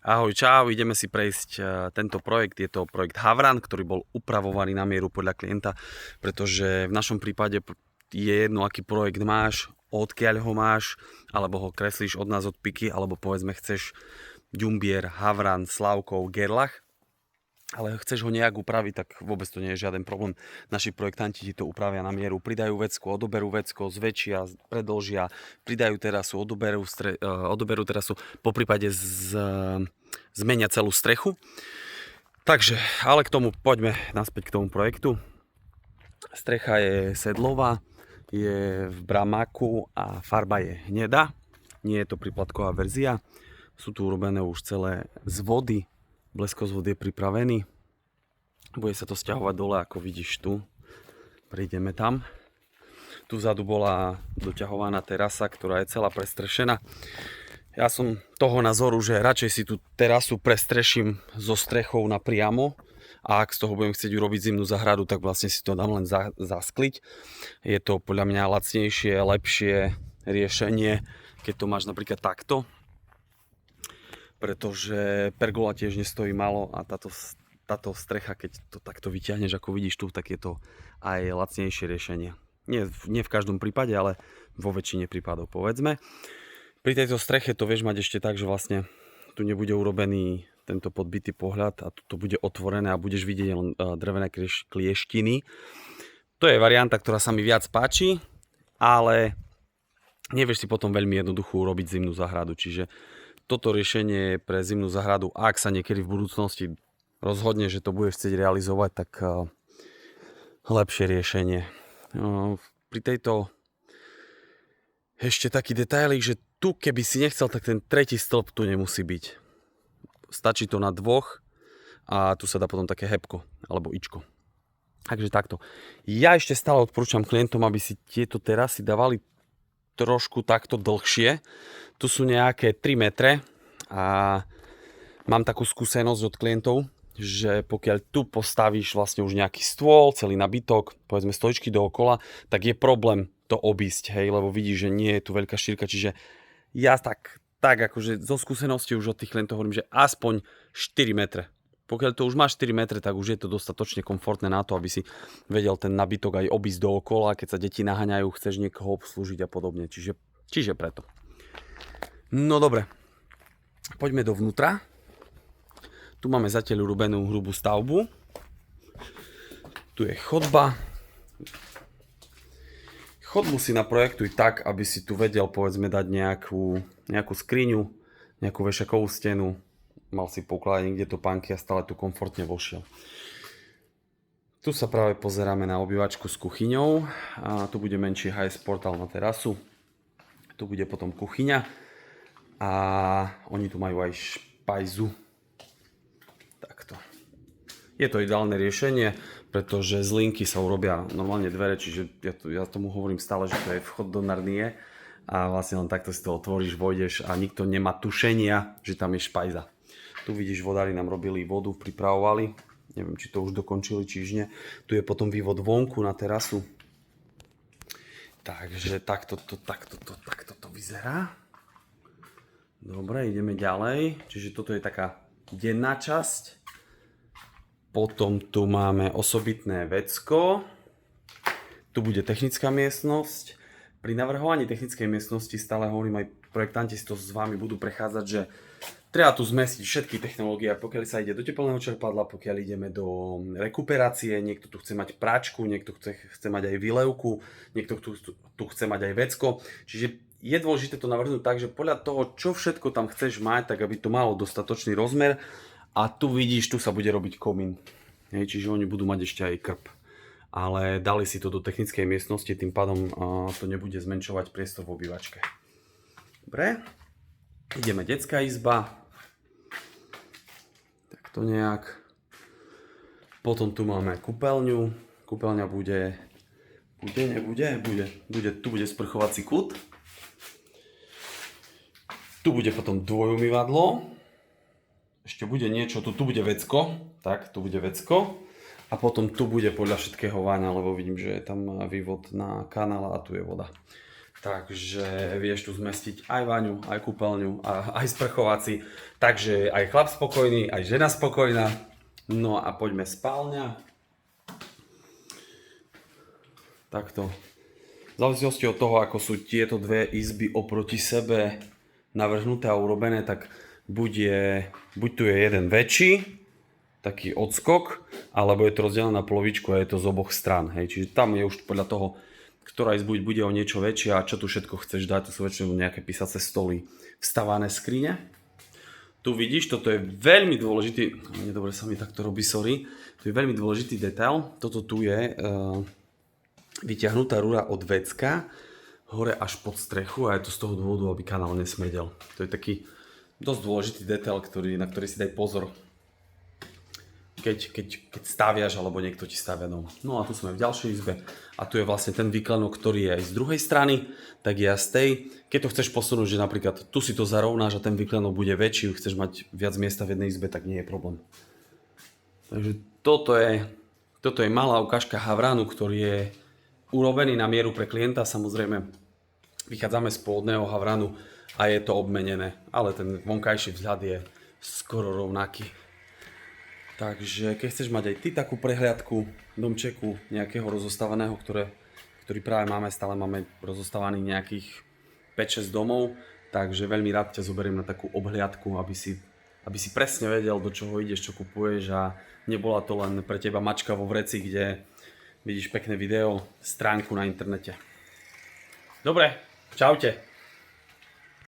Ahoj, čau, ideme si prejsť tento projekt. Je to projekt Havran, ktorý bol upravovaný na mieru podľa klienta, pretože v našom prípade je jedno, aký projekt máš, odkiaľ ho máš, alebo ho kreslíš od nás od Piky, alebo povedzme chceš Ďumbier, Havran, Slavkov, Gerlach, ale chceš ho nejak upraviť, tak vôbec to nie je žiaden problém. Naši projektanti ti to upravia na mieru. Pridajú vecko, odoberú vecko, zväčšia, predĺžia, pridajú terasu, odoberú terasu, poprípade zmenia celú strechu. Takže, ale k tomu, poďme naspäť k tomu projektu. Strecha je sedlová, je v bramáku a farba je hnedá. Nie je to priplatková verzia. Sú tu urobené už celé z vody. Bleskozvod je pripravený. Bude sa to sťahovať dole, ako vidíš tu. Prídeme tam. Tu vzadu bola doťahovaná terasa, ktorá je celá prestrešená. Ja som toho názoru, že radšej si tú terasu prestreším so strechou napriamo. A ak z toho budem chcieť urobiť zimnú zahradu, tak vlastne si to dám len zaskliť. Je to podľa mňa lacnejšie, lepšie riešenie, keď to máš napríklad takto. Pretože pergola tiež nestojí málo a táto strecha, keď to takto vyťahneš, ako vidíš tu, tak je to aj lacnejšie riešenie. Nie v každom prípade, ale vo väčšine prípadov, povedzme. Pri tejto streche to vieš mať ešte tak, že vlastne tu nebude urobený tento podbitý pohľad a tu to bude otvorené a budeš vidieť len drevené klieštiny. To je varianta, ktorá sa mi viac páči, ale nevieš si potom veľmi jednoducho urobiť zimnú záhradu, čiže toto riešenie pre zimnú záhradu, ak sa niekedy v budúcnosti rozhodne, že to budeš chcieť realizovať, tak lepšie riešenie. Pri tejto ešte taký detailik, že tu keby si nechcel, tak ten tretí stĺp tu nemusí byť. Stačí to na dvoch a tu sa dá potom také hebko alebo ičko. Takže takto. Ja ešte stále odporúčam klientom, aby si tieto terasy dávali trošku takto dlhšie. Tu sú nejaké 3 metre a mám takú skúsenosť od klientov, že pokiaľ tu postavíš vlastne už nejaký stôl, celý nabytok, povedzme stoličky dookola, tak je problém to obísť, hej, lebo vidíš, že nie je tu veľká šírka, čiže ja tak akože zo skúsenosti už od tých klientov hovorím, že aspoň 4 metre. Pokiaľ to už máš 4 metre, tak už je to dostatočne komfortné na to, aby si vedel ten nabytok aj obísť dookola, keď sa deti naháňajú, chceš niekoho obslúžiť a podobne. Čiže preto. No dobre, poďme dovnútra. Tu máme zatiaľ urobenú hrubú stavbu. Tu je chodba. Chodbu si naprojektuj tak, aby si tu vedel povedzme dať nejakú skriňu, nejakú vešakovú stenu. Mal si pokladať niekde topánky a stále tu komfortne vošiel. Tu sa práve pozeráme na obývačku s kuchyňou a tu bude menší high portál na terasu. Tu bude potom kuchyňa a oni tu majú aj špajzu. Takto. Je to ideálne riešenie, pretože z linky sa urobia normálne dvere, čiže ja tomu hovorím stále, že to je vchod do Narnie a vlastne len takto si to otvoríš, vojdeš a nikto nemá tušenia, že tam je špajza. Tu vidíš, vodári nám robili vodu, pripravovali. Neviem, či to už dokončili, či nie. Tu je potom vývod vonku na terasu. Takže takto to vyzerá. Dobre, ideme ďalej. Čiže toto je taká denná časť. Potom tu máme osobitné vecko. Tu bude technická miestnosť. Pri navrhovaní technickej miestnosti stále hovorím, aj projektanti si to s vami budú prechádzať, že treba tu zmestiť všetky technológie, pokiaľ sa ide do teplného čerpadla, pokiaľ ideme do rekuperácie, niekto tu chce mať práčku, niekto chce mať aj výlevku, niekto tu chce mať aj vecko. Čiže je dôležité to navrhnúť tak, že podľa toho, čo všetko tam chceš mať, tak aby to malo dostatočný rozmer. A tu vidíš, tu sa bude robiť komín. Čiže oni budú mať ešte aj krb. Ale dali si to do technickej miestnosti, tým pádom to nebude zmenšovať priestor v obývačke. Dobre. Ideme detská izba. To nejak. Potom tu máme kúpeľňu. Kúpeľňa tu bude sprchovací kút. Tu bude potom dvojumývadlo. Ešte bude niečo, tu bude vecko. Tak, tu bude vecko. A potom tu bude podľa všetkého váňa, lebo vidím, že je tam vývod na kanál a tu je voda. Takže vieš tu zmestiť aj vaňu, aj kúpeľňu, aj sprchovací. Takže aj chlap spokojný, aj žena spokojná. No a poďme spálňa. Takto. V závislosti od toho, ako sú tieto dve izby oproti sebe navrhnuté a urobené, tak buď tu je jeden väčší, taký odskok, alebo je to rozdelené na polovičku a je to z oboch strán. Hej. Čiže tam je už podľa toho, ktorá izba bude o niečo väčšia a čo tu všetko chceš dať. To sú väčšinou nejaké písace stoly, vstavané skrine. Tu vidíš, toto je veľmi dôležitý, nedobre sa mi takto robí, sorry. Tu je veľmi dôležitý detail. Toto tu je vyťahnutá rúra od vecka hore až pod strechu a je to z toho dôvodu, aby kanál nesmrdel. To je taký dosť dôležitý detail, na ktorý si daj pozor, keď staviaš alebo niekto ti stavia dom. No a tu sme v ďalšej izbe a tu je vlastne ten výklenok, ktorý je aj z druhej strany, tak ja z tej, keď to chceš posunúť, že napríklad tu si to zarovnáš a ten výklenok bude väčší, chceš mať viac miesta v jednej izbe, tak nie je problém. Takže toto je malá ukážka havránu, ktorý je urobený na mieru pre klienta. Samozrejme vychádzame z pôvodného havranu a je to obmenené, ale ten vonkajší vzhľad je skoro rovnaký. Takže keď chceš mať aj ty takú prehliadku domčeku nejakého rozostávaného, ktorý práve máme, stále máme rozostávaných nejakých 5-6 domov, takže veľmi rád ťa zoberiem na takú obhliadku, aby si presne vedel, do čoho ideš, čo kupuješ a nebola to len pre teba mačka vo vreci, kde vidíš pekné video, stránku na internete. Dobre, čaute.